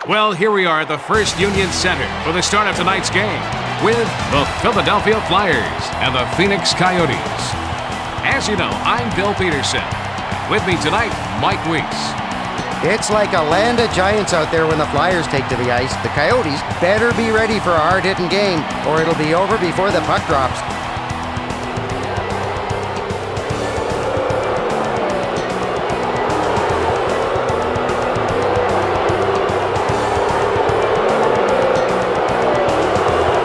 Well, here we are at the First Union Center for the start of tonight's game with the Philadelphia Flyers and the Phoenix Coyotes. As you know, I'm Bill Peterson. With me tonight, Mike Weeks. It's like a land of giants out there when the Flyers take to the ice. The Coyotes better be ready for a hard-hitting game, or it'll be over before the puck drops.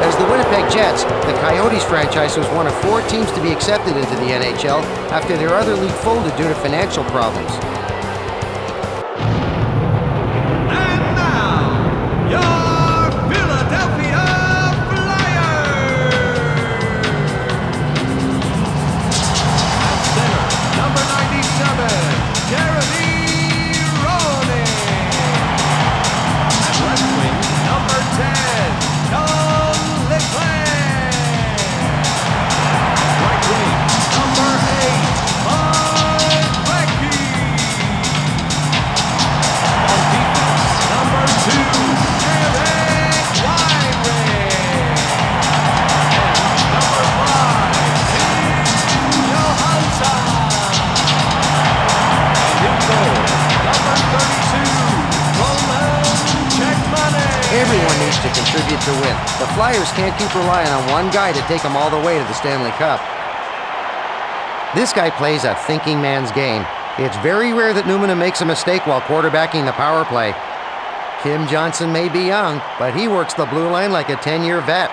As the Winnipeg Jets, the Coyotes franchise was one of 4 teams to be accepted into the NHL after their other league folded due to financial problems. Jeremy Roenick. And left wing, number 10, right wing, number 8, on defense, number 2, Eric Weinrich. And number 5, Tim Johansson. Everyone needs to contribute to win. The Flyers can't keep relying on one guy to take them all the way to the Stanley Cup. This guy plays a thinking man's game. It's very rare that Newman makes a mistake while quarterbacking the power play. Kim Johnson may be young, but he works the blue line like a 10-year vet.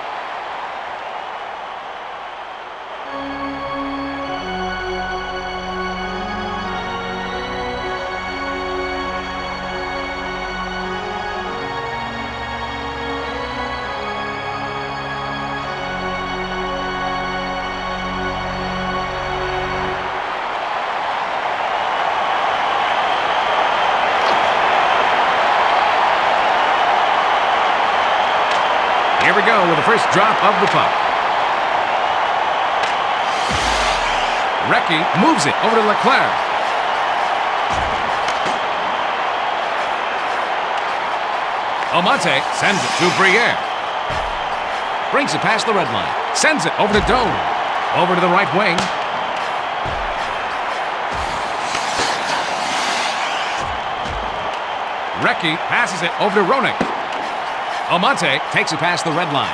Here we go with the first drop of the puck. Recchi moves it over to Leclerc. Almonte sends it to Briere. Brings it past the red line. Sends it over to Doan. Over to the right wing. Recchi passes it over to Roenick. Almonte takes it past the red line.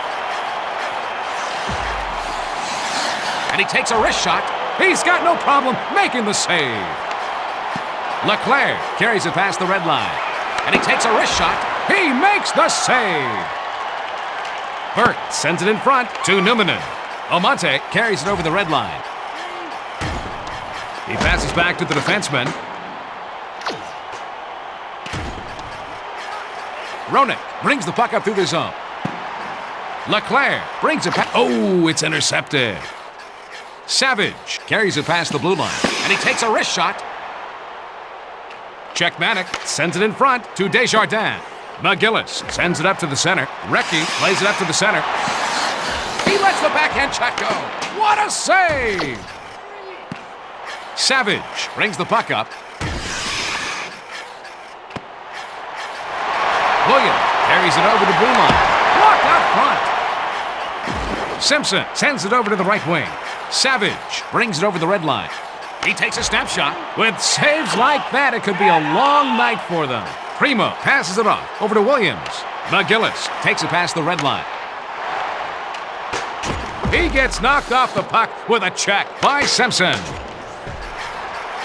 And he takes a wrist shot. He's got no problem making the save. Leclerc carries it past the red line. And he takes a wrist shot. He makes the save. Burt sends it in front to Numminen. Almonte carries it over the red line. He passes back to the defenseman. Roenick brings the puck up through the zone. Leclerc brings it past. Oh, it's intercepted. Savage carries it past the blue line, and he takes a wrist shot. Czechmanek sends it in front to Desjardins. McGillis sends it up to the center. Recchi plays it up to the center. He lets the backhand shot go. What a save! Savage brings the puck up. Williams carries it over the blue line. Blocked out front. Simpson sends it over to the right wing. Savage brings it over the red line. He takes a snapshot. With saves like that, it could be a long night for them. Primo passes it off over to Williams. McGillis takes it past the red line. He gets knocked off the puck with a check by Simpson.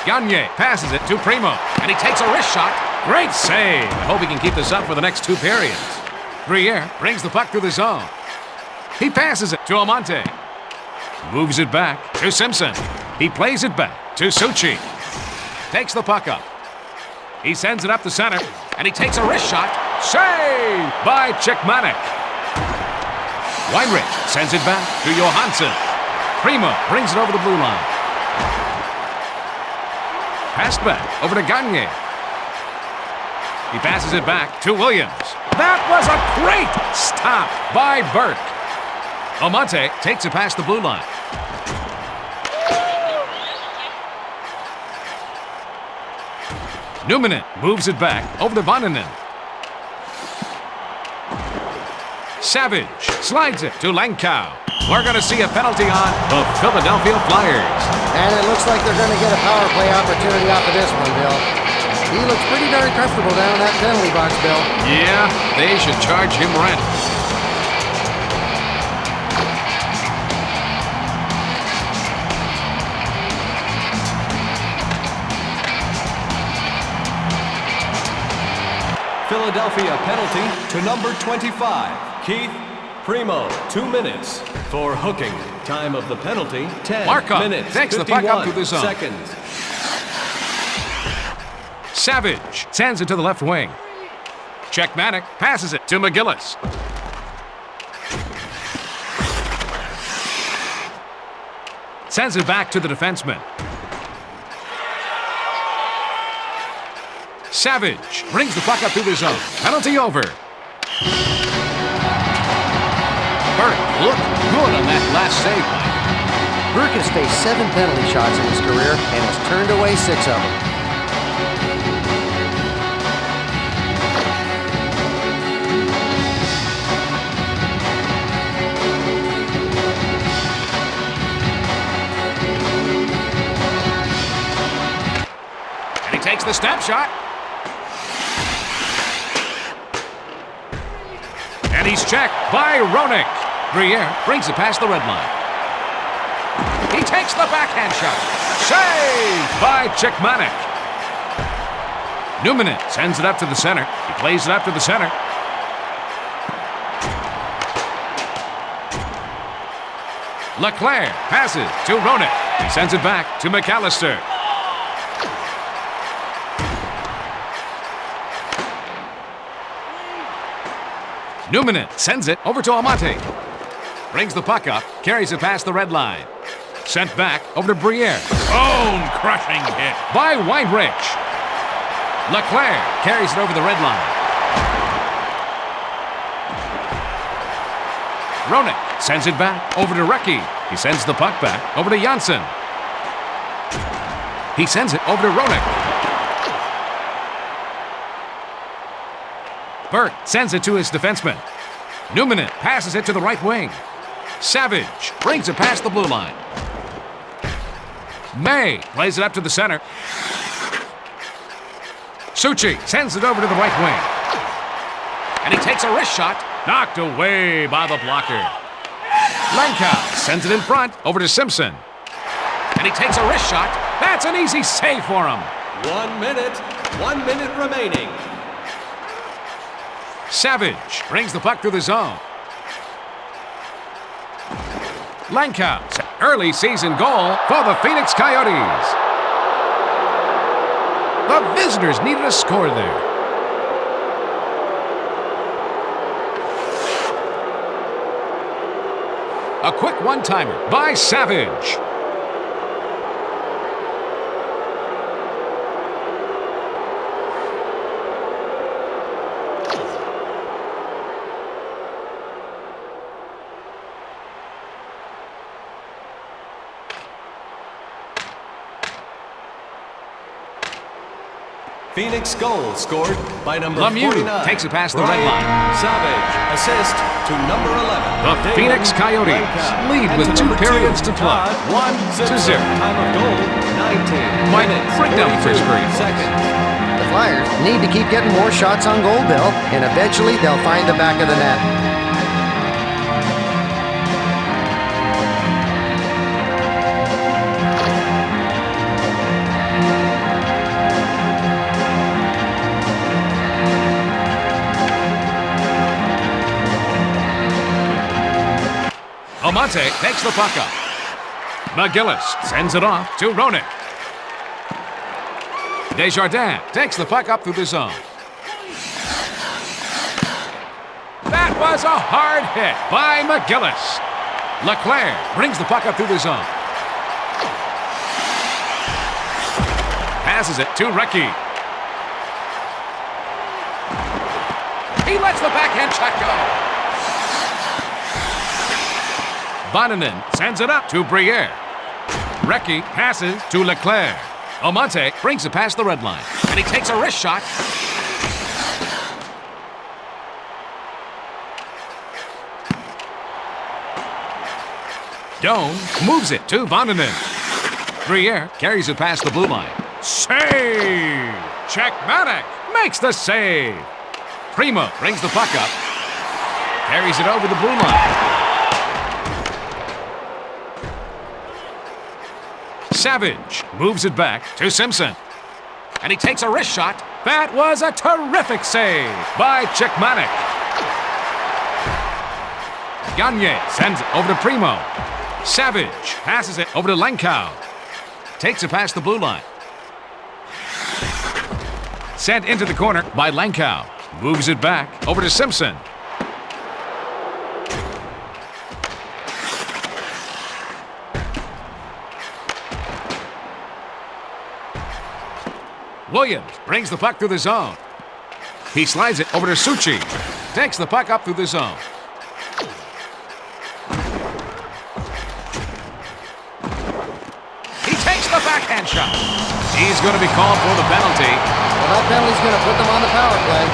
Gagne passes it to Primo, and he takes a wrist shot. Great save. I hope he can keep this up for the next 2 periods. Briere brings the puck through the zone. He passes it to Almonte. Moves it back to Simpson. He plays it back to Suchi. Takes the puck up. He sends it up the center, and he takes a wrist shot. Save by Czechmanek. Weinrich sends it back to Johansson. Primo brings it over the blue line. Passed back over to Gagne. He passes it back to Williams. That was a great stop by Burke. Almonte takes it past the blue line. Numminen moves it back over to Vannanen. Savage slides it to Langkow. We're going to see a penalty on the Philadelphia Flyers. And it looks like they're going to get a power play opportunity off of this one, Bill. He looks pretty darn comfortable down in that penalty box, Bill. Yeah, they should charge him rent. Philadelphia penalty to number 25, Keith Primo, 2 minutes for hooking. Time of the penalty, 10 Markov minutes, takes the puck up to the zone. seconds. Savage sends it to the left wing. Czechmanek passes it to McGillis. Sends it back to the defenseman. Savage brings the puck up through the zone. Penalty over. Burke looked good on that last save. Burke has faced 7 penalty shots in his career and has turned away 6 of them. And he takes the step shot. And he's checked by Roenick. Briere brings it past the red line. He takes the backhand shot. Saved by Czechmanek. Newman sends it up to the center. He plays it up to the center. Leclerc passes to Roenick. He sends it back to McAllister. Newman sends it over to Amante. Brings the puck up, carries it past the red line. Sent back over to Briere. Bone-crushing hit by Weinrich. Leclerc carries it over the red line. Roenick sends it back over to Recchi. He sends the puck back over to Janssen. He sends it over to Roenick. Burke sends it to his defenseman. Newman passes it to the right wing. Savage brings it past the blue line. May plays it up to the center. Suchi sends it over to the right wing. And he takes a wrist shot, knocked away by the blocker. Langkow sends it in front over to Simpson. And he takes a wrist shot. That's an easy save for him. 1 minute remaining. Savage brings the puck through the zone. Langkow's early season goal for the Phoenix Coyotes. The visitors needed a score there. A quick one-timer by Savage. Phoenix goal scored by number Lemieux 49. takes it past the red line. Savage assist to number 11. The Phoenix Coyotes lead with 2 periods to play. 1-0. Time of goal 19 Mike, minutes. break down the 42 screen. seconds. The Flyers need to keep getting more shots on goal, Bill, and eventually they'll find the back of the net. Amante takes the puck up. McGillis sends it off to Roenick. Desjardins takes the puck up through the zone. That was a hard hit by McGillis. Leclerc brings the puck up through the zone. Passes it to Recchi. He lets the backhand shot go. Bonanen sends it up to Briere. Recchi passes to Leclerc. Amante brings it past the red line. And he takes a wrist shot. Doan moves it to Vandenin. Briere carries it past the blue line. Save! Czechmanek makes the save. Primo brings the puck up. Carries it over the blue line. Savage moves it back to Simpson. And he takes a wrist shot. That was a terrific save by Czechmanek. Gagne sends it over to Primo. Savage passes it over to Lenkow. Takes it past the blue line. Sent into the corner by Lenkow. Moves it back over to Simpson. Williams brings the puck through the zone. He slides it over to Suchi. Takes the puck up through the zone. He takes the backhand shot. He's going to be called for the penalty. Well, that penalty's going to put them on the power play.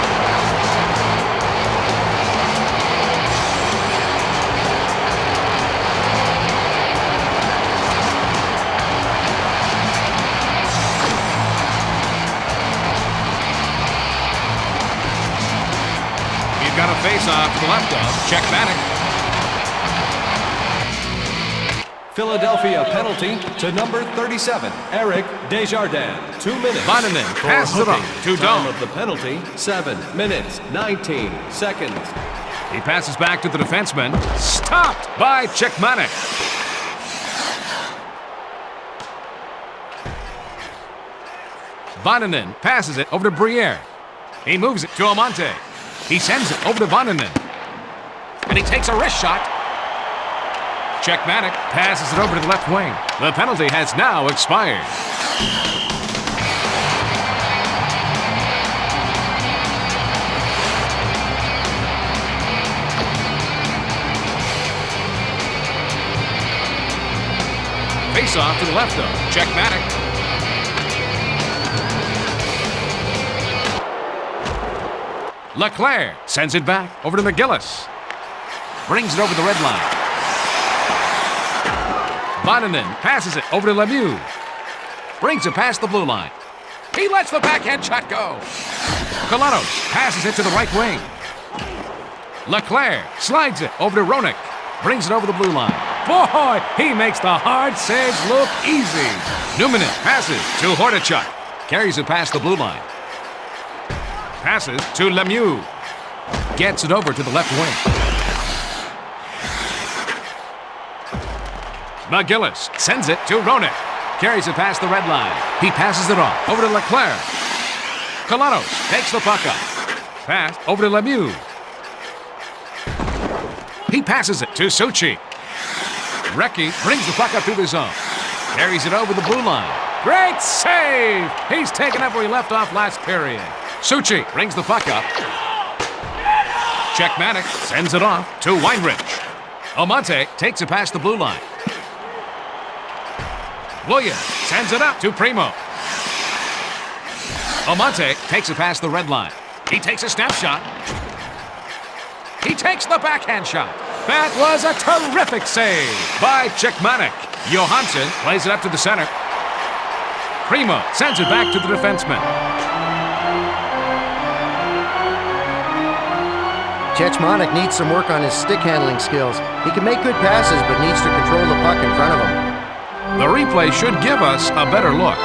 Got a face-off to the left of Czechmanek. Philadelphia penalty to number 37, Eric Desjardins. 2 minutes. Vandenin for passes it hooking. on to Time Doan. of the penalty, 7 minutes, 19 seconds. He passes back to the defenseman. Stopped by Czechmanek. Vandenin passes it over to Briere. He moves it to Almonte. He sends it over to Vandenin. And he takes a wrist shot. Czechmanek passes it over to the left wing. The penalty has now expired. Face off to the left of Czechmanek. Leclerc sends it back over to McGillis. Brings it over the red line. Vandenin passes it over to Lemieux. Brings it past the blue line. He lets the backhand shot go. Colanos passes it to the right wing. Leclerc slides it over to Roenick. Brings it over the blue line. Boy, he makes the hard saves look easy. Numanen passes to Hordichuk. Carries it past the blue line. Passes to Lemieux. Gets it over to the left wing. McGillis sends it to Roenick. Carries it past the red line. He passes it off over to Leclerc. Colanos takes the puck up. Pass over to Lemieux. He passes it to Suchi. Recchi brings the puck up through the zone. Carries it over the blue line. Great save! He's taken up where he left off last period. Suchi brings the puck up. Czechmanek sends it off to Weinrich. Almonte takes it past the blue line. Williams sends it up to Primo. Almonte takes it past the red line. He takes a snapshot. He takes the backhand shot. That was a terrific save by Czechmanek. Johansson plays it up to the center. Primo sends it back to the defenseman. Czechmanek needs some work on his stick handling skills. He can make good passes, but needs to control the puck in front of him. The replay should give us a better look.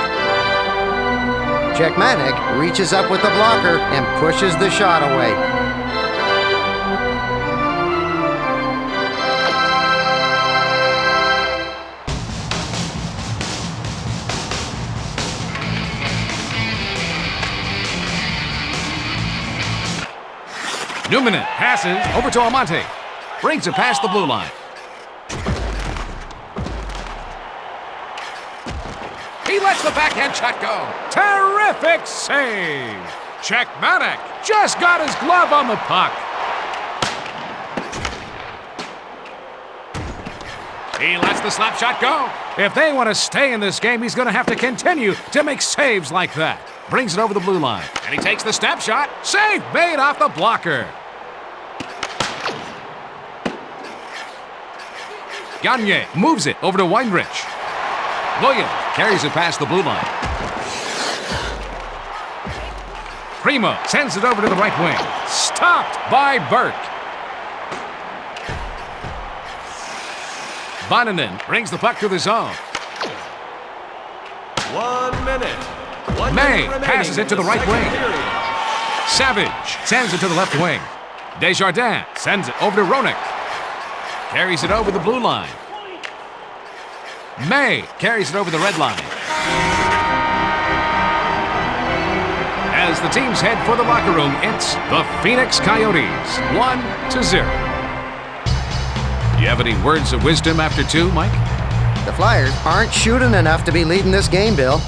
Czechmanek reaches up with the blocker and pushes the shot away. Numanen passes over to Almonte. Brings it past the blue line. He lets the backhand shot go. Terrific save. Czechmanek just got his glove on the puck. He lets the slap shot go. If they want to stay in this game, he's going to have to continue to make saves like that. Brings it over the blue line. And he takes the snap shot. Save made off the blocker. Gagne moves it over to Weinrich. Williams carries it past the blue line. Primo sends it over to the right wing. Stopped by Burke. Bonanen brings the puck to the zone. 1 minute. May passes it to the right wing. Savage sends it to the left wing. Desjardins sends it over to Roenick. Carries it over the blue line. May carries it over the red line. As the teams head for the locker room, it's the Phoenix Coyotes, 1-0. Do you have any words of wisdom after 2, Mike? The Flyers aren't shooting enough to be leading this game, Bill.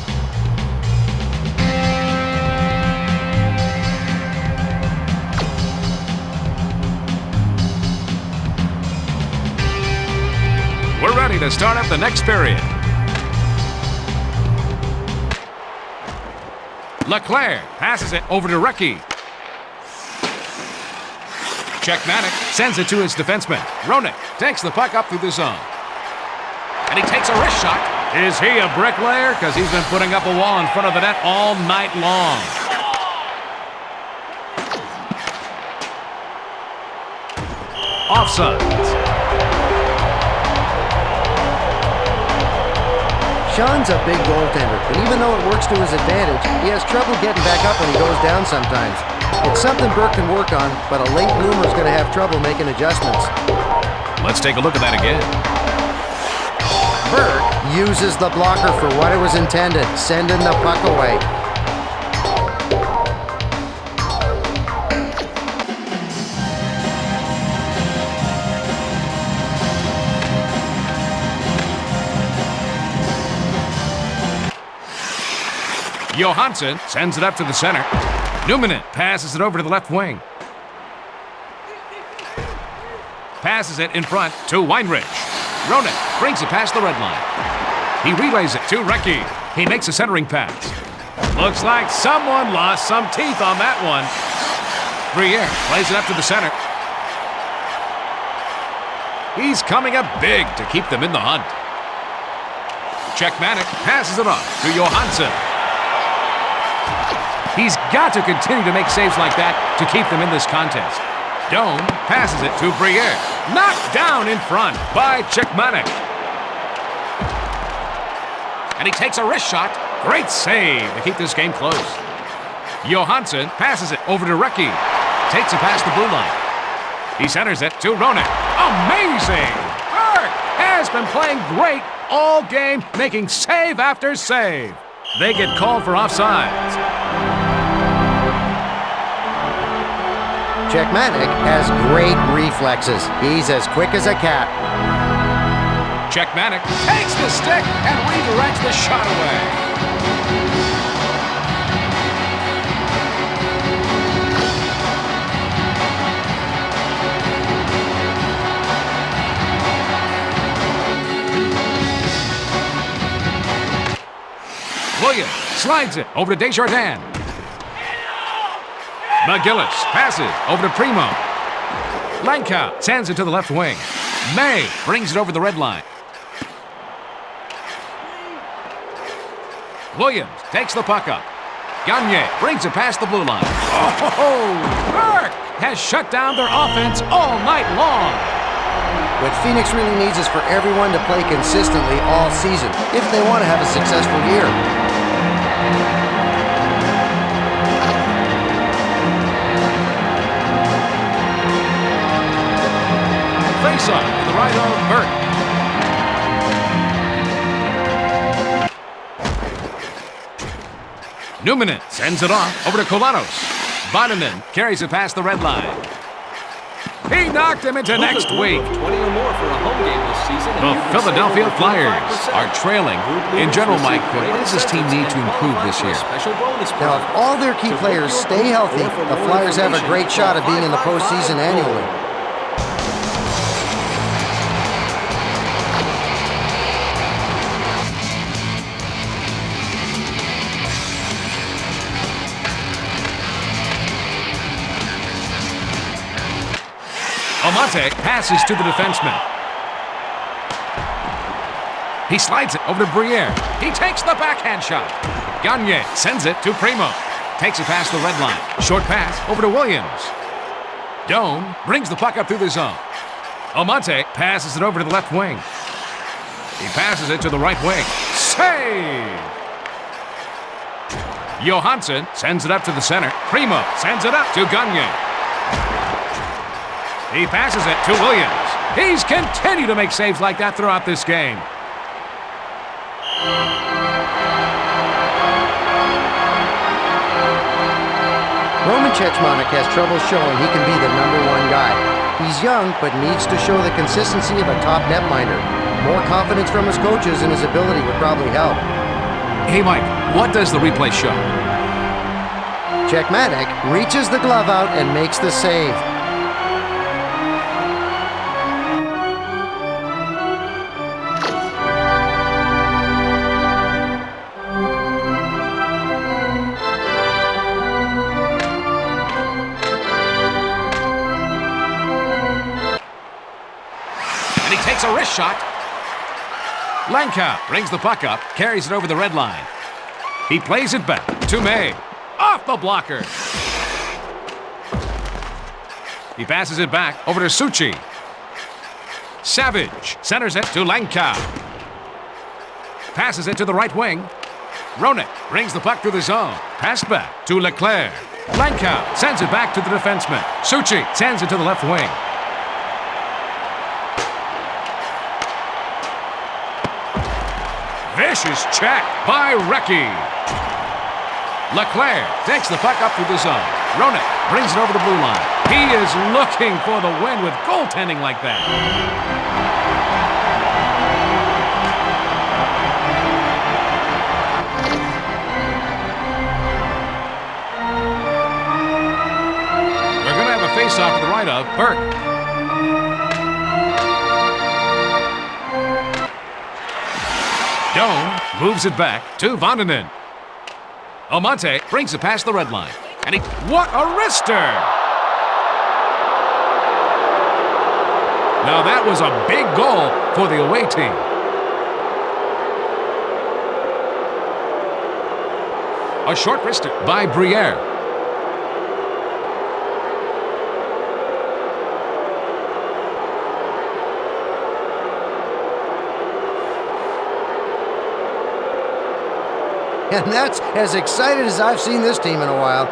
We're ready to start up the next period. Leclerc passes it over to Recchi. Czechmanek sends it to his defenseman. Roenick takes the puck up through the zone. And he takes a wrist shot. Is he a bricklayer? Because he's been putting up a wall in front of the net all night long. Offside. Sean's a big goaltender, but even though it works to his advantage, he has trouble getting back up when he goes down sometimes. It's something Burke can work on, but a late bloomer's going to have trouble making adjustments. Let's take a look at that again. Burke uses the blocker for what it was intended, sending the puck away. Johansson sends it up to the center. Numminen passes it over to the left wing. Passes it in front to Weinrich. Roenick brings it past the red line. He relays it to Recchi. He makes a centering pass. Looks like someone lost some teeth on that one. Briere plays it up to the center. He's coming up big to keep them in the hunt. Czechmanek passes it off to Johansson. He's got to continue to make saves like that to keep them in this contest. Dome passes it to Briere. Knocked down in front by Czechmanek. And he takes a wrist shot. Great save to keep this game close. Johansson passes it over to Recchi. Takes it past the blue line. He centers it to Roenick. Amazing! Burke has been playing great all game, making save after save. They get called for offsides. Czechmanek has great reflexes. He's as quick as a cat. Czechmanek takes the stick and redirects the shot away. Williams slides it over to Desjardins. McGillis passes over to Primo. Lankow sends it to the left wing. May brings it over the red line. Williams takes the puck up. Gagne brings it past the blue line. Oh, Burke has shut down their offense all night long. What Phoenix really needs is for everyone to play consistently all season if they want to have a successful year. Face-off to the right of Burke. Numminen sends it off over to Kolanos. Bonanen carries it past the red line. He knocked him into next week. 20 or more for a home game this season. The Philadelphia Flyers are trailing. In general, Mike, what does this team need to improve this year? Now, if all their key players stay healthy, the Flyers have a great shot at being in the postseason annually. Almonte passes to the defenseman. He slides it over to Briere. He takes the backhand shot. Gagne sends it to Primo. Takes it past the red line. Short pass over to Williams. Doan brings the puck up through the zone. Almonte passes it over to the left wing. He passes it to the right wing. Save! Johansson sends it up to the center. Primo sends it up to Gagne. He passes it to Williams. He's continued to make saves like that throughout this game. Roman Cechmanek has trouble showing he can be the #1 guy. He's young, but needs to show the consistency of a top netminder. More confidence from his coaches and his ability would probably help. Hey, Mike, what does the replay show? Cechmanek reaches the glove out and makes the save. And he takes a wrist shot. Lanka brings the puck up, carries it over the red line. He plays it back to May. Off the blocker. He passes it back over to Suchi. Savage centers it to Lanka. Passes it to the right wing. Roenick brings the puck through the zone. Pass back to Leclerc. Lanka sends it back to the defenseman. Suchi sends it to the left wing. Vicious check by Recchi. Leclerc takes the puck up through the zone. Roenick brings it over the blue line. He is looking for the win with goaltending like that. We're going to have a face-off to the right of Burke. Doan moves it back to Vandenin. Almonte brings it past the red line. And what a wrister! Now that was a big goal for the away team. A short wrister by Briere. And that's as excited as I've seen this team in a while.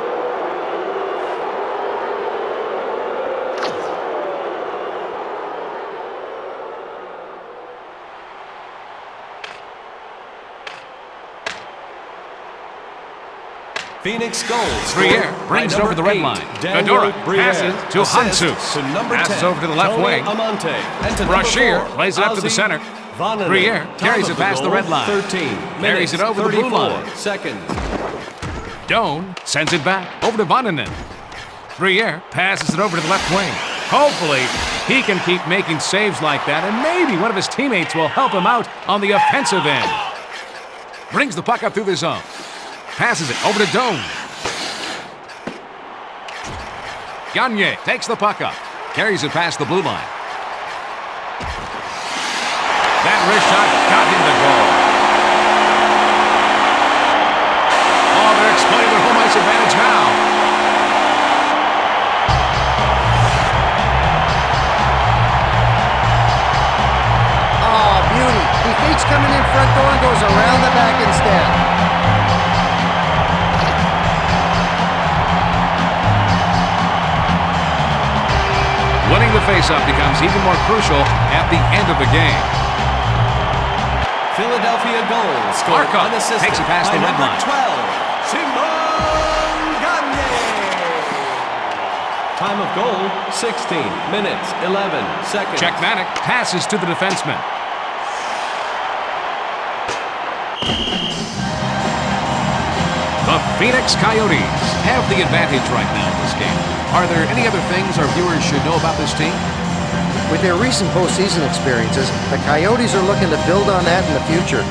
Phoenix goals. Briere brings it over the red line. Gadora passes to Hansu. Passes over to the left wing. Brashear plays it up to the center. Briere carries it past the red line. 13 carries it over the blue line. Seconds. Doan sends it back over to Vandenin. Briere passes it over to the left wing. Hopefully, he can keep making saves like that, and maybe one of his teammates will help him out on the offensive end. Brings the puck up through the zone. Passes it over to Doan. Gagne takes the puck up. Carries it past the blue line. That wrist shot got him the goal. Oh, they're exploiting their home ice advantage now. Oh, beauty. He fakes coming in front door and goes around the back instead. Winning the faceoff becomes even more crucial at the end of the game. Philadelphia goal scored Markov unassisted takes it past the red number line. 12, Simon Gagne. Time of goal, 16 minutes, 11 seconds. Cechmanek passes to the defenseman. The Phoenix Coyotes have the advantage right now in this game. Are there any other things our viewers should know about this team? With their recent postseason experiences, the Coyotes are looking to build on that in the future.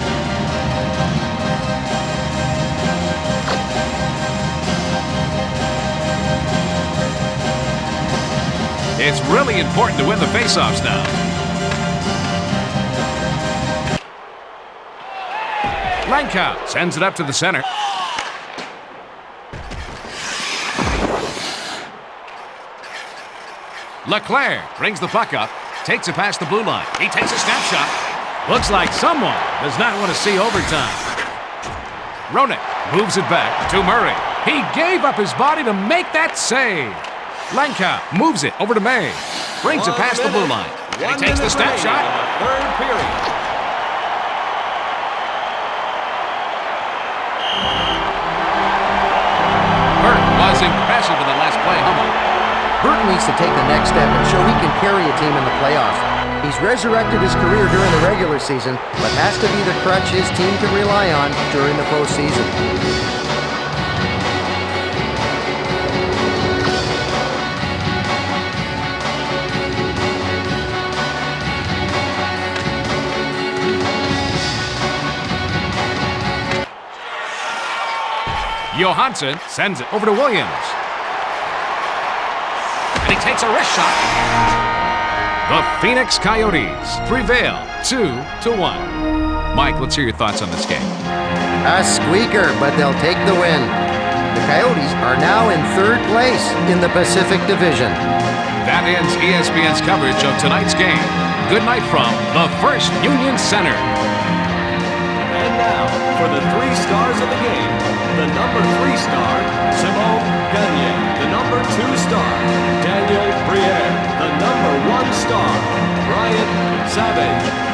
It's really important to win the faceoffs now. Lankow sends it up to the center. Leclerc brings the puck up, takes it past the blue line. He takes a snapshot. Looks like someone does not want to see overtime. Roenick moves it back to Murray. He gave up his body to make that save. Lankow moves it over to May. Brings it past the blue line. And he takes the snapshot. Third period. Burt was impressive in the last play. Burton needs to take the next step and show he can carry a team in the playoffs. He's resurrected his career during the regular season, but has to be the crutch his team can rely on during the postseason. Johansson sends it over to Williams. And he takes a wrist shot. The Phoenix Coyotes prevail 2-1. Mike, let's hear your thoughts on this game. A squeaker, but they'll take the win. The Coyotes are now in third place in the Pacific Division. That ends ESPN's coverage of tonight's game. Good night from the First Union Center. And now, for the 3 stars of the game, the number 3 star, Simon Gagne. The number 2 star, Daniel Briere. The number 1 star, Brian Savage.